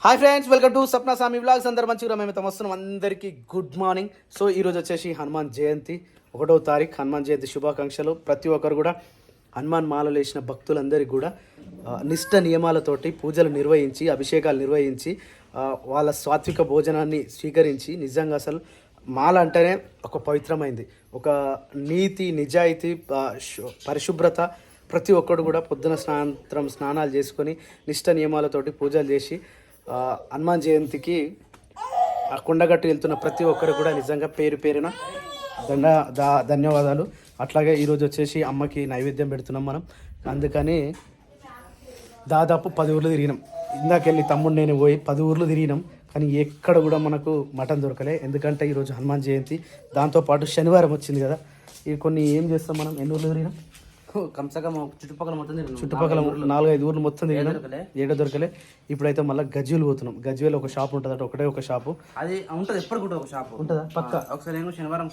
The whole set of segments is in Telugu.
Hi friends, welcome to Sapna సామి వ్లాగ్స్. అందరు మంచిగా మేము వస్తున్నాం. అందరికీ గుడ్ మార్నింగ్. సో ఈరోజు వచ్చేసి హనుమాన్ జయంతి 1వ తారీఖు. హనుమాన్ జయంతి శుభాకాంక్షలు. ప్రతి ఒక్కరు కూడా హనుమాన్ మాలలు వేసిన భక్తులందరికీ కూడా నిష్ట నియమాలతోటి పూజలు నిర్వహించి అభిషేకాలు నిర్వహించి వాళ్ళ సాత్విక భోజనాన్ని స్వీకరించి, నిజంగా అసలు మాల అంటేనే ఒక పవిత్రమైంది, ఒక నీతి నిజాయితీ పరిశుభ్రత. ప్రతి ఒక్కరు కూడా పొద్దున సాయంత్రం స్నానాలు చేసుకొని నిష్ట నియమాలతోటి పూజలు చేసి హనుమాన్ జయంతికి ఆ కొండగట్టు వెళ్తున్న ప్రతి ఒక్కరు కూడా నిజంగా పేరు పేరున ధన్యవాదాలు. అట్లాగే ఈరోజు వచ్చేసి అమ్మకి నైవేద్యం పెడుతున్నాం మనం. అందుకని దాదాపు 10 ఊర్లు తిరిగినాం. ఇందాకెళ్ళి తమ్ముడు నేను పోయి 10 ఊర్లు తిరిగినాం, కానీ ఎక్కడ కూడా మనకు మటన్ దొరకలే. ఎందుకంటే ఈరోజు హనుమాన్ జయంతి, దాంతోపాటు శనివారం వచ్చింది కదా. ఇవి కొన్ని ఏం చేస్తాం మనం, ఎన్ని ఊర్లు తిరిగినాం, చుట్టుపక్కల 4-5 ఊర్లు మొత్తం తిరిగినాం, ఏడ దొరకలే. ఇప్పుడైతే మళ్ళీ గజ్వేల్ పోతున్నాం. గజ్వేల్ ఒక షాప్ ఉంటుంది, ఒకటే ఒక షాపు అది ఉంటుంది. ఎప్పుడు కూడా ఒక షాప్ ఉంటుందా పక్క? ఒకసారి నేను శనివారం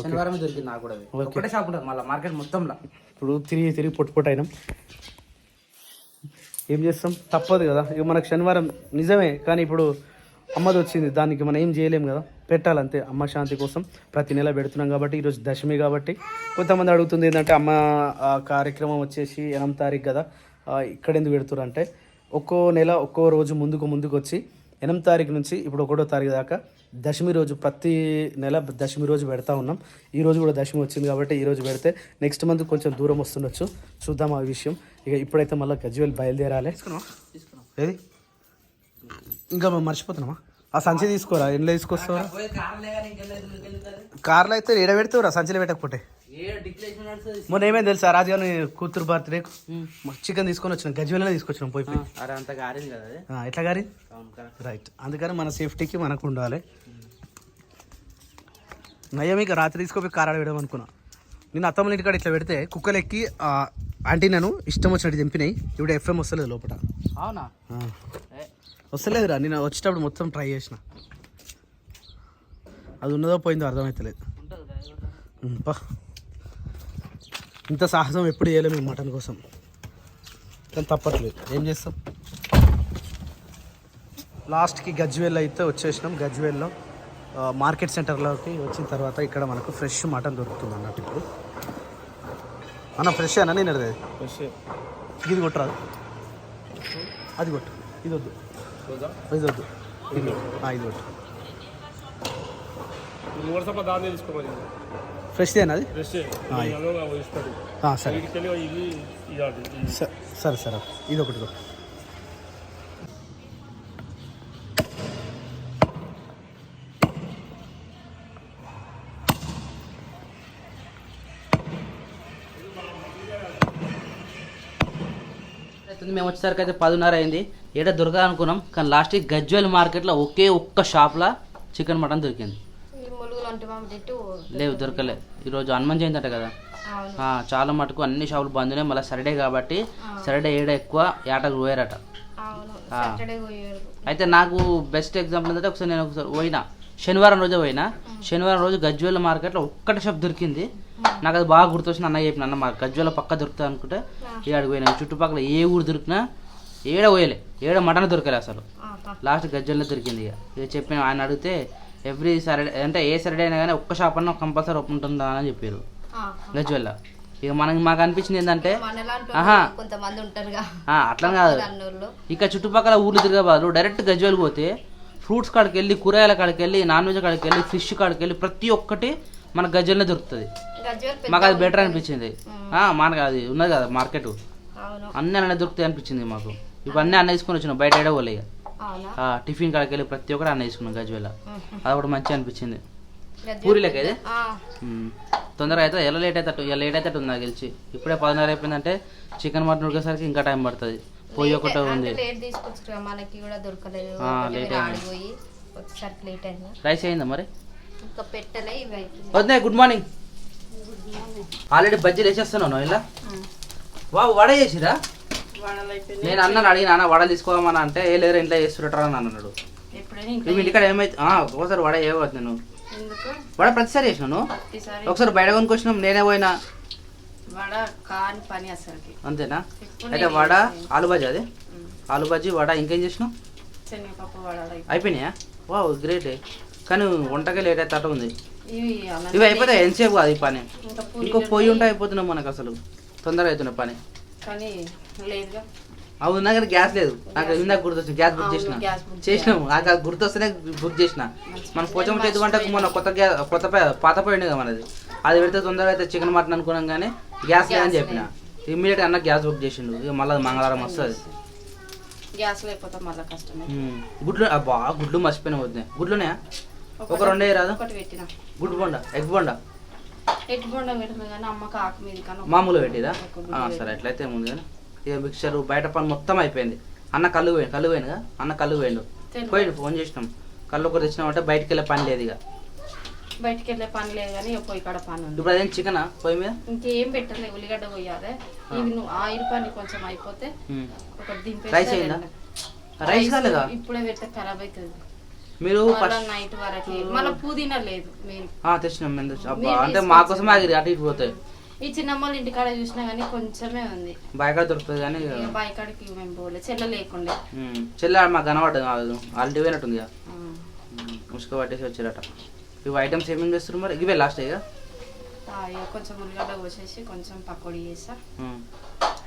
శనివారం దొరికింది నాకు కూడా. ఒకటే షాప్ ఉంటుంది మళ్ళీ మార్కెట్ మొత్తంలో. ఇప్పుడు తిరిగి పొట్టు అయినాం. ఏం చేస్తాం, తప్పదు కదా. ఇక మనకు శనివారం నిజమే, కానీ ఇప్పుడు అమ్మది వచ్చింది, దానికి మనం ఏం చేయలేం కదా, పెట్టాలంతే. అమ్మ శాంతి కోసం ప్రతి నెల పెడుతున్నాం కాబట్టి. ఈరోజు దశమి కాబట్టి కొంతమంది అడుగుతుంది ఏంటంటే, అమ్మ కార్యక్రమం వచ్చేసి 8వ తారీఖు కదా, ఇక్కడ ఎందుకు పెడుతున్నారు అంటే, ఒక్కో నెల ఒక్కో రోజు ముందుకు వచ్చి 8వ తారీఖు నుంచి ఇప్పుడు 1వ తారీఖు దాకా దశమి రోజు, ప్రతి నెల దశమి రోజు పెడతా ఉన్నాం. ఈ రోజు కూడా దశమి వచ్చింది కాబట్టి ఈరోజు పెడితే నెక్స్ట్ మంత్ కొంచెం దూరం వస్తుండొచ్చు, చూద్దాం ఆ విషయం. ఇక ఇప్పుడైతే మళ్ళీ గజ్వేల్ బయలుదేరాలి. ఏది ఇంకా మేము మర్చిపోతున్నామా? ఆ సంచి తీసుకోరా, ఎండ్లో తీసుకొస్తావా? కార్లో అయితే ఏడ పెడతావురా, సంచిలో పెట్టకపోతే. మొన్న ఏమైంది తెలుసా, రాజుగారి కూతురు బర్త్డే చికెన్ తీసుకొని వచ్చినాం, గజ్వేల్లో తీసుకొచ్చినాం. పోయి ఎట్లా గారి రైట్. అందుకని మన సేఫ్టీకి మనకు ఉండాలి. నయ్యం ఇక రాత్రి తీసుకోపోయి కారాడ పెడదాం అనుకున్నా. నేను అత్తమ్మల ఇంటికాడ ఇట్లా పెడితే కుక్కలు ఎక్కి ఆంటీ నన్ను ఇష్టం వచ్చినట్టు తెంపినాయి. ఇప్పుడు ఎఫ్ఎం వస్తలేదు లోపల. అవునా? వస్తలేదురా, నేను వచ్చేటప్పుడు మొత్తం ట్రై చేసిన, అది ఉన్నదో పోయిందో అర్థమవుతలేదు. ఇంత సాహసం ఎప్పుడు చేయలేము మేము మటన్ కోసం, కానీ తప్పట్లేదు, ఏం చేస్తాం. లాస్ట్కి గజ్వేల్ అయితే వచ్చేసినాం. గజ్వేల్లో మార్కెట్ సెంటర్లోకి వచ్చిన తర్వాత ఇక్కడ మనకు ఫ్రెష్ మటన్ దొరుకుతుంది అన్నట్టు. ఇప్పుడు అన్న ఫ్రెష్ అన్న, నేను అడిగేది ఫ్రెష్. ఇది కొట్టరాదు, అది కొట్టు, ఇది వద్దు, ఇది వద్దు, ఇది కొట్టు. ఫ్రెష్దేనా అది? సరే సరే, ఇది ఒకటి కొట్టు. మేము వచ్చేసరికి అయితే 10:30 అయింది. ఏడా దొరకదు అనుకున్నాం, కానీ లాస్ట్కి గజ్వేల్ మార్కెట్లో ఒకే ఒక్క షాప్లో చికెన్ మటన్ దొరికింది. లేవు, దొరకలే. ఈరోజు హనుమాన్ జయంతి అంట కదా, చాలా మటుకు అన్ని షాపులు బంద్ ఉన్నాయి. మళ్ళీ సాటర్డే కాబట్టి సాటర్డే ఏడ ఎక్కువ ఏటకు పోయారట. అయితే నాకు బెస్ట్ ఎగ్జాంపుల్ ఏంటంటే, నేను ఒకసారి పోయినా, శనివారం రోజే పోయినా. శనివారం రోజు గజ్వేల్ మార్కెట్లో ఒక్కటి షాప్ దొరికింది. నాకు అది బాగా గుర్తొచ్చింది. అన్న చెప్పిన, అన్న మా గజ్వేల్లో పక్క దొరుకుతుంది అనుకుంటే ఏడాడికి పోయినా. చుట్టుపక్కల ఏ ఊరు దొరికినా ఏడ పోయలే, ఏడ మటన్ దొరకలే అసలు. లాస్ట్ గజ్వేల్లో దొరికింది. ఇక చెప్పిన ఆయన అడిగితే, ఎవ్రీ సాటర్డే అంటే ఏ సాటర్డే అయినా కానీ ఒక్క షాప్ అన్న కంపల్సరీ ఓపెన్ ఉంటుందా అని చెప్పారు గజ్వేల్లో. ఇక మాకు అనిపించింది ఏంటంటే, అట్లా కాదు, ఇక చుట్టుపక్కల ఊర్లు తిరిగే బదులు డైరెక్ట్ గజ్వేల్ పోతే ఫ్రూట్స్ కాడికి వెళ్ళి, కూరగాయల కాడికి వెళ్ళి, నాన్ వెజ్ కాడికి వెళ్ళి, ఫిష్ కాడికి వెళ్ళి ప్రతి ఒక్కటి మన గజ్వేల్లో దొరుకుతుంది. మాకు అది బెటర్ అనిపించింది. మనకు అది ఉన్నది కదా మార్కెట్, అన్నీ అన్నీ దొరుకుతాయి అనిపించింది మాకు. ఇవన్నీ అన్న తీసుకొని వచ్చినాం, బయట ఏడో పోలే. టిఫిన్ కాడికి వెళ్ళి ప్రతి ఒక్కటి అన్న తీసుకున్నాం గజ్వేల్లో. అది ఒకటి మంచిగా అనిపించింది. పూరీలకి అయితే తొందరగా అయితే ఎలా లేట్ అయితే ఉంది గెలిచి. ఇప్పుడే 10:30 అయిపోయిందంటే చికెన్ మటన్ ఉడికేసరికి ఇంకా టైం పడుతుంది. పొయ్యి ఒకటే ఉంది, రైస్ అయిందా మరి? వద్దా? Good morning. ఆల్రెడీ బజ్జీలు వేసేస్తున్నాను ఇలా. బాబు వడ చేసిరా? నేను అన్నాను, అడిగిన అన్న వడ తీసుకోమని అంటే, ఏ లేరు ఇంట్లో చేస్తుంటారా అని అన్నాడు. ఇంటికాడ ఏమైతే ఒకసారి వడ ఏవద్దు, నేను వడ ప్రతిసారి చేసినాను. ఒకసారి బయట కొనుక్కొచ్చినాం, నేనే పోయినా. అంతేనా? అయితే వడ ఆలు బజ్జీ అది ఆలు బజ్జీ వడ ఇంకేం చేసినావు? శనగపప్పు వడలు అయిపోయినాయా? Wow great. కానీ వంటకే లేట్ అయితే ఉంది. ఇవి ఇవి అయిపోతాయి ఎంతసేపు కాదు ఈ పని. ఇంకా ఇంకో పొయ్యి ఉంటే అయిపోతున్నాం మనకు, అసలు తొందరగా అవుతున్న పని. కానీ లేదుగా. అవునా కానీ గ్యాస్ లేదు. నాకు ఇందాక గుర్తొచ్చింది, గ్యాస్ బుక్ చేసిన. చేసినాము నాకు అది గుర్తొస్తేనే బుక్ చేసిన. మన పోచమ్మ చేతి వంటకు మొన్న కొత్త పాత పోయింది కదా మనది, అది పెడితే తొందరగా అయితే చికెన్ మటన్ అనుకున్నాం కానీ గ్యాస్ లేదని చెప్పిన. ఇమ్మీడియట్గా అన్న గ్యాస్ బుక్ చేసిండు. ఇక మళ్ళీ మంగళవారం వస్తుంది. గ్యాస్ లేకపోతే మళ్ళీ కష్టమే. గుడ్లు బాగా గుడ్లు మర్చిపోయినా వద్దు. గుడ్లునే ఒక 2 రాదు. ఒకటి పెట్టిన గుడ్డు బొండ ఎగ్ బొండ పెట్టిన కానీ అమ్మకి ఆకు మీద కానీ మామూలు పెట్టిరా? సరే ఎట్లయితే ముందు కానీ ఇక మిక్చర్ బయట పని మొత్తం అయిపోయింది. అన్న కళ్ళు పోయిండుగా. అన్న కళ్ళు పోయిండు ఫోన్ చేసినాం. కళ్ళు ఒకటి తెచ్చినామంటే బయటికి వెళ్ళే పని లేదు. ఇక బయటికి వెళ్ళే పని లేదు కానీ పొయ్యి కాడ పని ఉంది. ఇప్పుడు అదేం చికెనా పొయ్యి మీద? ఇంకేం పెట్టలే, ఉల్లిగడ్డ పోయాలి. ఇవి నువ్వు ఆయిల్ పని కొంచెం అయిపోతే ఒకటి దింపేసి రైస్ అయిందా? రైస్ కాలేదా? ఇప్పుడే పెడితే ఖరాబ్ అవుతుంది. మీరు నైట్ వరకు మళ్ళీ పుదీనా లేదు మేము తెచ్చినాం. అంటే మాకోసం ఆగిరి అటు ఇటు పోతాయి. ఈ చిన్నమ్మల ఇంటికాడ చూసినా కానీ కొంచెమే ఉంది. బాయికాడ దొరుకుతుంది కానీ బాయికాడికి మేము పోలే, చెల్ల లేకుండే. చెల్ల మాకు కనబడ్డది కాదు, ఆల్రెడీ పోయినట్టుంది. ముసుక పట్టేసి వచ్చారట. ఇవి ఐటమ్స్ ఏమేమి చేస్తారు మరి? ఇవే లాస్ట్ ఇక కొంచెం ఉల్లిగడ్డ కోసేసి కొంచెం పకోడీ చేసా.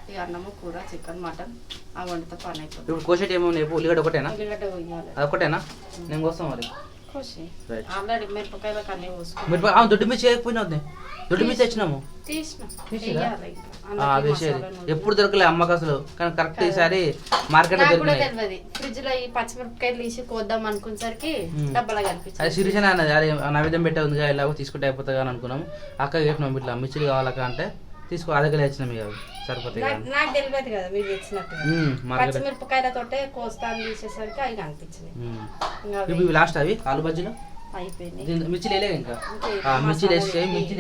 ఇక అన్నము కూర చికెన్ మటన్ ఆ వండితో పని అయిపోతుంది. ఇప్పుడు కోసేటి ఏమో ఉల్లిగడ్డ ఒకటేనా? ఉల్లిగడ్డ కొయ్యాలి. అదొకటేనా? నేను కోసం మరి కోసి ఆల్రెడీ మిరపకాయలకు అన్నీ కోసుకుని దొడ్డు మిర్చి చేయకపోయినా దొడ్డు మిర్చి తెచ్చినాము. ఎప్పుడు దొరకలే అమ్మకి అసలు, కానీ కరెక్ట్ ఈసారి మార్కెట్ లో దొరికినాయి. ఫ్రిడ్జ్ లో ఈ పచ్చిమిరపకాయలు తీసి కోద్దాం అనుకునేసరికి డబ్బాలో కనిపించింది. అది సిరిసిన అన్నది, అది నైవేద్యం పెట్టే ఉంది ఎలాగో తీసుకుంటే అయిపోతుంది అని అనుకున్నాము. అక్క చెప్పినాం ఇట్లా మిర్చిలు కావాలక్క అంటే తీసుకో, అదే తెచ్చినాం. ఇక సరిపోతాయి. నాకు తెలియదు కదా మీరు తెచ్చినట్టు. పచ్చిమిరపకాయలతోటే కోస్తాను తీసేసరికి అవి కనిపించినాయి. లాస్ట్ అవి ఆలు బజ్జీలు అయిపోయింది. మిర్చిలు వేయలేదు ఇంకా. మిర్చిలు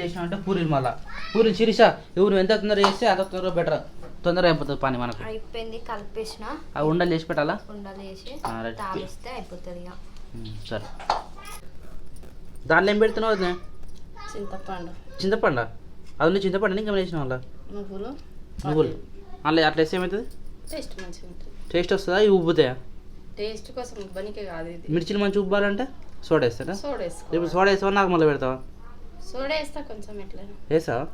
వేసినా అంటే పూరీలు మళ్ళీ పూరీలు శిరీష ఎవరు ఎంత తొందరగా చేస్తే అంత తొందరగా బెటర్, తొందరగా అయిపోతుంది పని మనకు. అయిపోయింది కలిపేసిన. అవి ఉండలు చేసి పెట్టాలా? ఉండలు చేసి తాగిస్తే అయిపోతుంది. సరే దాంట్లో ఏం పెడుతున్నావు? అది చింతపండు. చింతపండు అది చింతపండు ఇంకా వేసిన వాళ్ళ నువ్వులు అందులో అట్లా వేస్తే ఏమవుతుంది? టేస్ట్ మంచిగా ఉంటుంది. టేస్ట్ వస్తుందా? ఇవి ఉబ్బుతాయా? టేస్ట్ కోసం ఉబ్బనికే కాదు ఇది. మిర్చిలు మంచిగా ఉబ్బాలంటే సోడా వేస్తారా? సోడా వేస్తా. ఇప్పుడు సోడా వేస్తావా నాకు మళ్ళీ పెడతావా? సోడా వేస్తా కొంచెం. ఎట్లా వేస్తావా?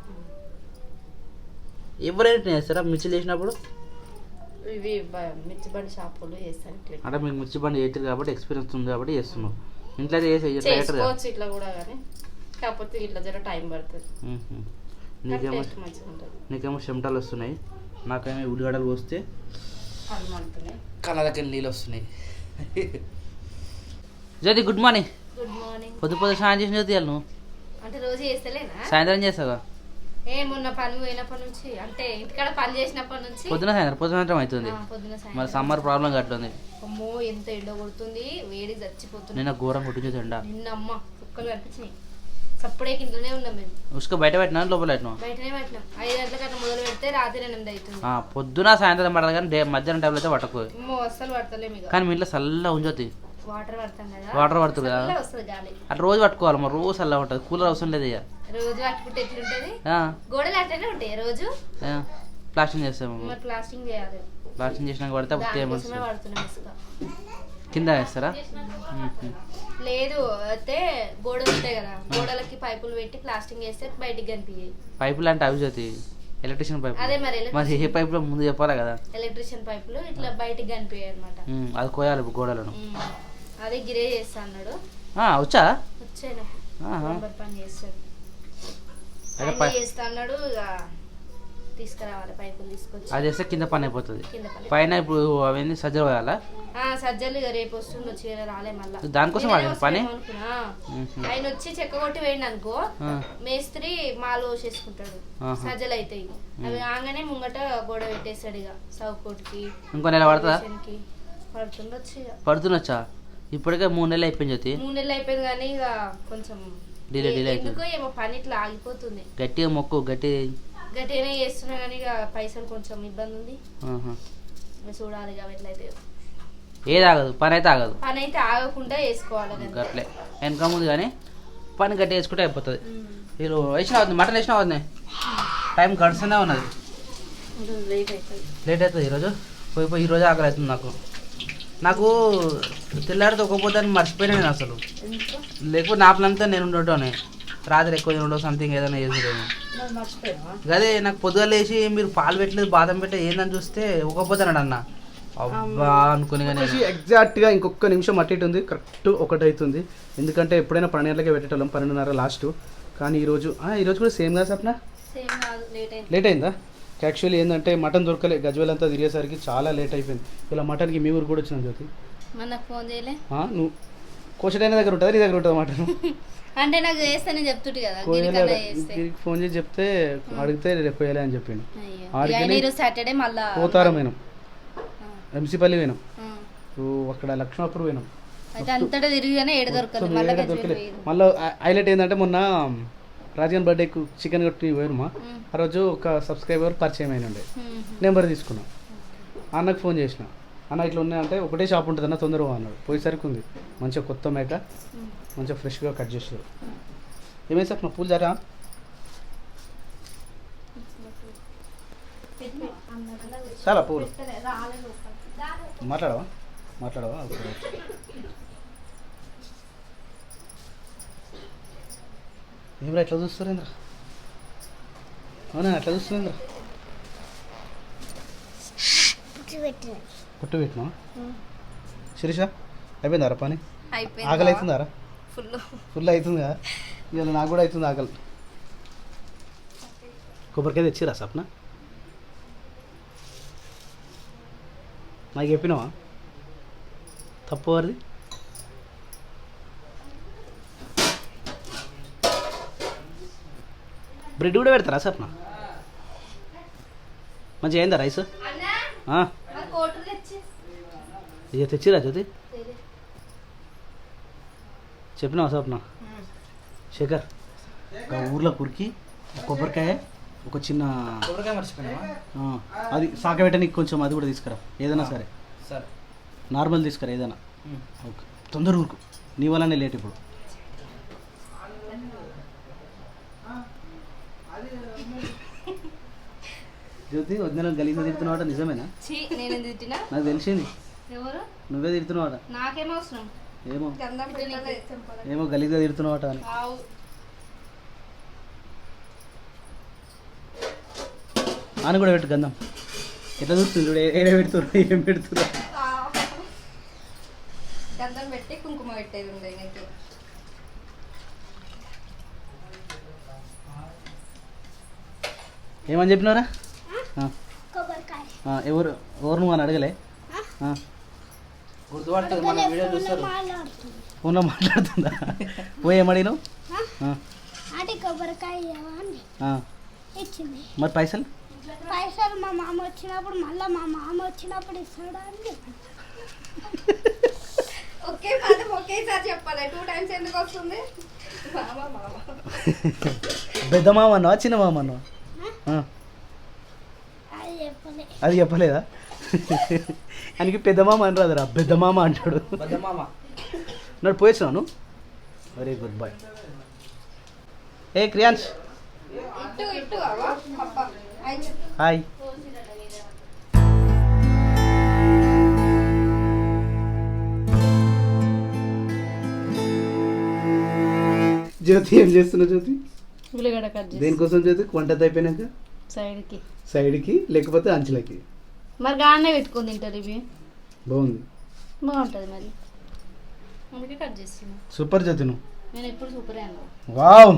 ఎవరైనా వేస్తారా మిర్చిలు వేసినప్పుడు? ఇవి మిర్చి బండి షాపులు వేస్తాను. అంటే మీకు మిర్చి బండి వేస్తారు కాబట్టి ఎక్స్పీరియన్స్ ఉంది కాబట్టి వేస్తున్నావు. ఇంట్లో చేసుకోవచ్చు ఇట్లా కూడా, కానీ కాకపోతే ఇట్లా జర టైం పడుతుంది. నీకేమో చెమటలు వస్తున్నాయి, నాకేమో ఉల్లిగడ్డలు వస్తే కళ్ళకి నీళ్ళు వస్తున్నాయి. జ్యోతి గుడ్ మార్నింగ్. Good morning. పొద్దు స్నానం చేసిన జ్యోతి నువ్వు అంటే రోజు చేస్తలేనా? సాయంత్రం చేస్తావా? మొన్న పని పోయినప్పటి నుంచి, అంటే ఇంటికాడ పని చేసినప్పటి నుంచి పొద్దున సాయంత్రం అవుతుంది. మరి సమ్మర్ ప్రాబ్లం గట్లుంది. అమ్మో ఎంత ఎండ కొడుతుంది, వేడి చచ్చిపోతుంది. నిన్న ఘోరం కొట్టింది ఎండ. నిన్న అమ్మ కుక్కలు కనిపించినాయి. సప్పుడే ఇంట్లోనే ఉన్నాం మేము. ఉసుక బయట పెట్టినా లోపల పెట్టినా? బయటనే పెట్టినాం. 5 గంటలకు అట్లా మొదలు పెడితే రాత్రి 8 అవుతుంది. పొద్దున సాయంత్రం పడదు కానీ మధ్యాహ్నం టైంలో అయితే పట్టకు. అస్సలు పడతలేము. కానీ మీ ఇంట్లో చల్లగా ఉంచొద్దు. వాటర్ పడతాం కదా, వాటర్ పడుతుంది కదా, గాలి అట్లా రోజు పట్టుకోవాలి. మరి రోజు చల్లగా ఉంటుంది, కూలర్ అవసరం లేదు. ఇక రోజు పట్టుకుంటే ఎట్లుంటది? గోడలు అట్లనే ఉంటాయి రోజు. ప్లాస్టింగ్ చేస్తాము. ప్లాస్టింగ్ చేయాలి. ప్లాస్టింగ్ చేసినాక పడితే కింద వేస్తారా? లేదు అయితే గోడలు ఉంటాయి కదా, గోడలకి పైపులు పెట్టి ప్లాస్టింగ్ చేస్తే బయటికి కనిపించాయి. పైపులు అంటే అవి జ్యోతి ఎలక్ట్రిషియన్ పైపు. అదే మరి ఏ పైపులో ముందు చెప్పాలి కదా. ఎలక్ట్రిషియన్ పైపులు ఇట్లా బయటికి కనిపించాయి అనమాట. అది కోయాలి గోడలను. అదే గిరే చేస్తా అన్నాడు. వచ్చా? వచ్చాను పని చేస్తాడు చేస్తా అన్నాడు. ఇక తీసుకురావాలి పైపులు తీసుకొచ్చి. అది చేస్తే కింద పని అయిపోతుంది. పైన ఇప్పుడు అవన్నీ సజ్జలు పోయాలా? సజ్జలు ఇక రేపు వస్తుంది, వచ్చి రాలే మళ్ళీ. దానికోసం పని ఆయన వచ్చి చెక్క కొట్టి వేయండి అనుకో, మేస్త్రి మాలు చేసుకుంటాడు. సజ్జలు అవుతాయి అవి ఆగానే ముంగట గోడ పెట్టేస్తాడు. ఇక సౌకోటికి ఇంకో నెల పడుతుందా? పడుతుండొచ్చా? ఇప్పటికే 3 నెలలు అయిపోయింది జ్యోతి. 3 నెలలు అయిపోయింది కానీ ఇక కొంచెం డిలే ఎందుకో ఏమో పని ఇట్లా ఆగిపోతుంది. గట్టిగా మొక్కు గట్టిగానే చేస్తున్నా కానీ ఇక పైసలు కొంచెం ఇబ్బంది ఉంది. చూడాలి ఇక ఎట్లయితే. ఏది ఆగదు, పని అయితే ఆగదు. పని అయితే ఆగకుండా వేసుకోవాలి అట్లే వెనక ముందు కానీ పని గట్టి వేసుకుంటే అయిపోతుంది. మీరు వేసినా అవుతుంది, మటన్ వేసినా అవుతుంది. టైం గడుస్తూనే ఉన్నది. లేట్ అవుతుంది ఈరోజు. పోయి ఈరోజు ఆకలి అవుతుంది నాకు తెల్లారితో ఒక్కపోతే మర్చిపోయినా నేను అసలు, లేకపోతే నా ప్లాన్తో నేను ఉండటోనే రాత్రి ఎక్కువ తినడం సంథింగ్ ఏదైనా చేసేదేమో. అదే నాకు పొద్దుగా లేచి మీరు పాలు పెట్టలేదు బాదం పెట్టే ఏందని చూస్తే ఒక్కపోతాడు అన్న, అబ్బా అనుకుని. కానీ ఎగ్జాక్ట్గా ఇంకొక నిమిషం అటు ఇటు ఉంది, కరెక్ట్ 1 అవుతుంది. ఎందుకంటే ఎప్పుడైనా 12 గంటలకే పెట్టేటోళ్ళం, 12:30 లాస్ట్. కానీ ఈరోజు కూడా సేమ్ కదా సప్న, లేట్ అయిందా? యాక్చువల్లీ ఏంటంటే మటన్ దొరకలే, గజ్వేల్ అంతా తిరిగేసరికి చాలా లేట్ అయిపోయింది. ఇలా మటన్కి మీ ఊరు కూడా వచ్చినాం జ్యోతి. నువ్వు కోచడైన దగ్గర ఉంటుంది, నీ దగ్గర ఉంటుంది మటన్ అంటే నాకు చేస్తానే చెప్తుంటే కదా, ఫోన్ చేసి చెప్తే అడిగితే రేపు పోయాలి అని చెప్పిండు. సాటర్డే మళ్ళీ పోతారం పోయినాం, ఎంసీపల్లి పోయినాం, అక్కడ లక్ష్మాపూర్ పోయినాం. అంతటా తిరిగిగానే ఏడు దొరకలేదు. మళ్ళీ హైలైట్ ఏంటంటే మొన్న రాజగాన్ బర్త్డేకు చికెన్ కొట్టి పోయినమా, ఆ రోజు ఒక సబ్స్క్రైబర్ పరిచయం అయినండే, నెంబర్ తీసుకున్నాం. అన్నకు ఫోన్ చేసిన, అన్న ఇట్లా ఉన్నాయంటే ఒకటే షాప్ ఉంటుంది అన్న తొందరగా అన్నాడు. పోయేసరికి ఉంది మంచిగా కొత్త మేక, మంచిగా ఫ్రెష్గా కట్ చేస్తారు. ఏమైంది సార్ నా పూలు జరా చాలా పూలు మాట్లాడవా ఏమరా ఎట్లా చూస్తారేంద్ర? అవునా ఎట్లా చూస్తారేంద్ర? పుట్టు పెట్టినా శిరీష అయిపోయిందారా పని? ఆకలి అవుతుందారా? ఫుల్ అవుతుందా? ఇవాళ నాకు కూడా అవుతుంది ఆకలి. కొబ్బరికాయ తెచ్చిరా సప్న? నాకు చెప్పినావా తప్పు వారిది? బ్రెడ్ కూడా పెడతారా సప్న? మంచిగా అయిందా రైస్? ఇక తెచ్చిరా జ్యోతి? చెప్పినావా సప్న? శేఖర్ ఊర్లో కురికి కొబ్బరికాయ ఒక చిన్న కొబ్బరికాయ మర్చిపోయినావా? అది సాక పెట్టడానికి కొంచెం అది కూడా తీసుకురా, ఏదైనా సరే నార్మల్ తీసుకురా ఏదైనా. ఓకే తొందర ఊరుకు, నీ వల్లనే లేట్ ఇప్పుడు. జ్యోతి వదిన గలీజా తిడుతున్నావాట, నిజమేనా? నాకు తెలిసింది నువ్వే తిడుతున్నావాట. ఏమో గలీజా తిడుతున్నావాట అని. అని కూడా పెట్టు గంధం. ఎట్లా చూస్తుంది ఏడ పెడుతున్నారు, ఏం పెడుతున్నారు? గంధం పెట్టి కుంకుమ పెట్టేది ఉండే. ఏమని చెప్పినారా? ఎవరు నువ్వు అని అడగలే? గుర్తుపడుతుంది, మన వీడియో చూస్తారు. ఫోన్లో మాట్లాడుతుందా? పోయి ఏమడిగినావు? మరి పైసలు మా మామ వచ్చినప్పుడు మళ్ళీ మా మామ వచ్చినప్పుడు ఇస్తాడా అని ఒకేసారి చెప్పాలి. 2 times ఎందుకు వస్తుంది? పెద్ద మామ అన్నావా చిన్న మామ అన్నావా? అది చెప్పలేదా? ఆయనకి పెద్ద మామ అని రాదురా, పెద్ద మామ అంటాడు. నాడు పోయేసినాను. Very good boy. ఏ క్రియాన్స్ హాయ్. జ్యోతి ఏం చేస్తున్నావు జ్యోతి? దేనికోసం జ్యోతి? వంట అయిపోయినాక సైడ్కి లేకపోతే అంచులకి మరి గానే పెట్టుకొని తింటారు. ఇవి బాగుంటుంది మరి, అందుకే కట్ చేస్తున్నా. సూపర్ జ్యోతి నువ్వు. నేను ఎప్పుడు సూపర్ అన్నా. వావ్.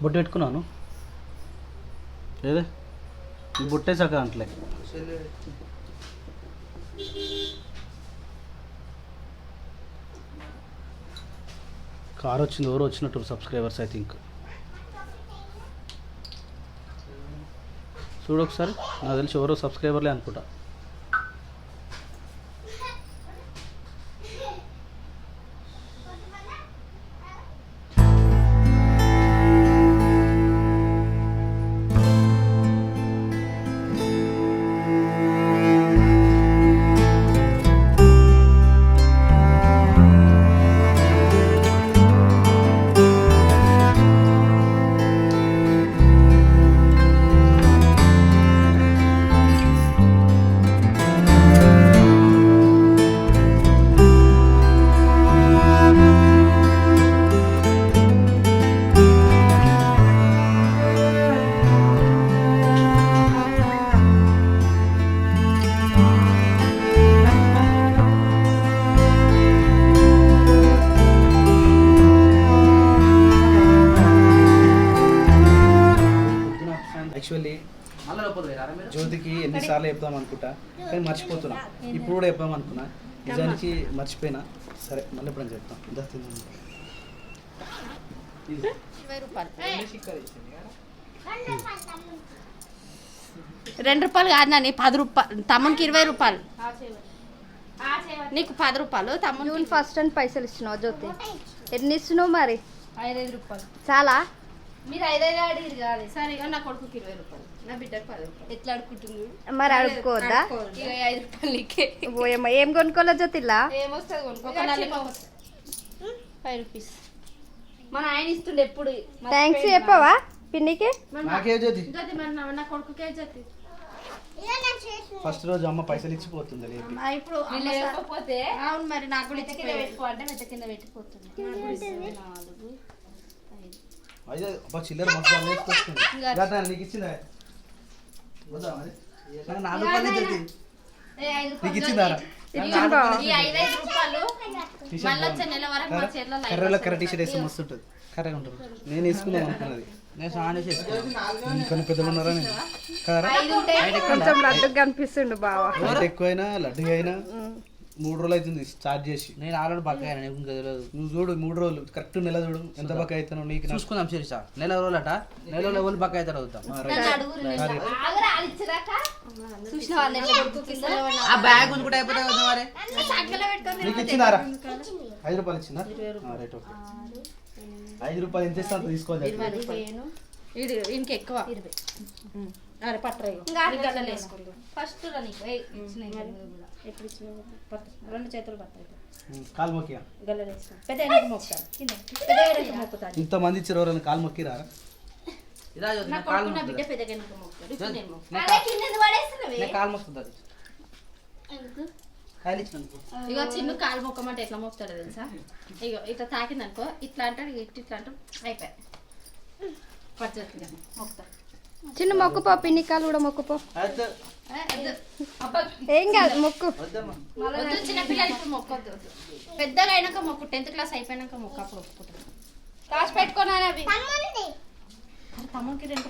బొట్టు పెట్టుకున్నాను ఏదే బొట్టే చక్క అంటలే కార్ వచ్చింది ఎవరు వచ్చినట్టు సబ్స్క్రైబర్స్ ఐ థింక్ చూడు ఒకసారి నాకు తెలిసి ఎవరో సబ్స్క్రైబర్లే అనుకుంటా యాక్చువల్లీ మళ్ళీ లోపల పోయారా మీరు? జ్యోతికి ఎన్నిసార్లు చెప్దాం అనుకుంటా కానీ మర్చిపోతున్నా ఇప్పుడు కూడా చెప్దాం అనుకున్నా నిజానికి మర్చిపోయినా సరే మళ్ళీ ఎప్పుడైనా చెప్తాం ఇందా తిందాం. 20 రూపాయలు 2 రూపాయలు కాదు నాని 10 రూపాయలు తమ్మునికి 20 రూపాయలు నీకు 10 రూపాయలు తమ్ముని ఫస్ట్ అండ్ పైసలు ఇస్తున్నావు జ్యోతి ఎన్ని ఇస్తున్నావు మరి 5 రూపాయలు చాలా మీరు 5 అడిగిరు కాదు సరే ఇక నా కొడుకుకి 20 రూపాయలు నా బిడ్డకు 10 రూపాయలు ఎట్లా అడుగుతుంది మరి అడుక్కోవద్దా ఇక 5 రూపాయలు నీకే ఓయమ్మ ఏం కొనుక్కోలే జ్యోతిలా ఏమొస్తుంది కొనుక్కో 5 రూపీస్ మన ఆయన ఇస్తుండే ఎప్పుడు థ్యాంక్స్ చెప్పవా పిన్నికి నాకే జ్యోతి జ్యోతి మరి నా కొడుకుకే జ్యోతి ఫస్ట్ రోజు అమ్మ పైసలు ఇచ్చిపోతుంది లేపి. ఇప్పుడు లేకపోతే అవును మరి నాకు కూడా కింద పెట్టుకో అంటే మెత్త కింద పెట్టిపోతుంది 4 అయితే అబ్బా చిల్లర మస్తు వేసుకొస్తుంది గట్రా నీకు ఇచ్చిందా వద్దా మరి నాకు 4 రూపాయలు జ్యోతి నీకు ఇచ్చిందారా ఈ 5 రూపాయలు మళ్ళీ వచ్చే నెల వరకు మా చేతిలో కర్రలో కర్ర టీ షర్ట్ వేస్తే మస్తు ఉంటుంది కర్రగా ఉంటుంది నేను వేసుకున్నాను అనుకున్నది నేను స్నానం చేసుకున్నాను. కొన్ని పెద్దలు ఉన్నారా నేను కదరా కొంచెం లడ్డు కనిపిస్తుండు బావా హైట్ ఎక్కువైనా లడ్డు అయినా 3 రోజులు అవుతుంది స్టార్ట్ చేసి నేను ఆల్రెడీ బక్క అయినా నీకు ఇంకా తెలియదు. నువ్వు చూడు 3 రోజులు కరెక్ట్ నెల చూడు ఎంత బక్క అవుతానో నీకు నాకు. చూసుకుందాం శిరీష నెల రోజులట నెల రోజులు ఎవరు బక్క అవుతారు అవుతాం చూసిన వాళ్ళు ఎట్లా కొడుకు కింద ఆ బ్యాగ్ ఉంచుకుంటే అయిపోతాయి కదా మరి సంఖ్యలో పెట్టుకొని నీకు ఇచ్చిందారా 5 రూపాయలు ఇచ్చిందా రైట్ ఓకే 5 రూపాయలు ఎంత ఇస్తా అంత తీసుకోవాలి ఇంక ఎక్కువ 20 అరే పట్టరా ఫస్ట్ ఎప్పుడు ఇచ్చిన 2 చేతులు పట్టాయి కాలు మొక్కియా గల్లలు వేస్తాం పెద్ద మొక్కుతారు కింద పెద్ద మొక్కుతారు ఇంతమంది ఇచ్చారు ఎవరైనా కాలు మొక్కిరారా ఇలా చూడు, నా నా కాలు కొడుకు నా బిడ్డ మొక్కుతుంది. పెద్దగా మొక్కుతారు ఇప్పుడు నేను మొక్కుతాను. నా అదే కింద పడేస్తున్నావే నా కాలు మొక్కుతుంది కాయలు ఇచ్చినందుకు ఇగో చిన్న కాలు మొక్కమంటే ఎట్లా మొక్కుతాడో తెలుసా ఇగో ఇట్లా తాకింది అనుకో ఇట్లా అంటాడు ఇట్లా అంటాం అయిపోయి పచ్చగా మొక్కుతా చిన్న మొక్కుపో పిన్ని కాలు కూడా మొక్కుపో అయితే అబ్బా ఏం కాదు మొక్కు వద్దమ్మా వద్దు చిన్న పిల్లలు ఇప్పుడు మొక్కొద్దు పెద్దగా అయినాక మొక్కు 10th క్లాస్ అయిపోయినాక మొక్కు అప్పుడు ఒప్పుకుంటాను కాసు పెట్టుకున్నాను అవి తమ్మునికి 2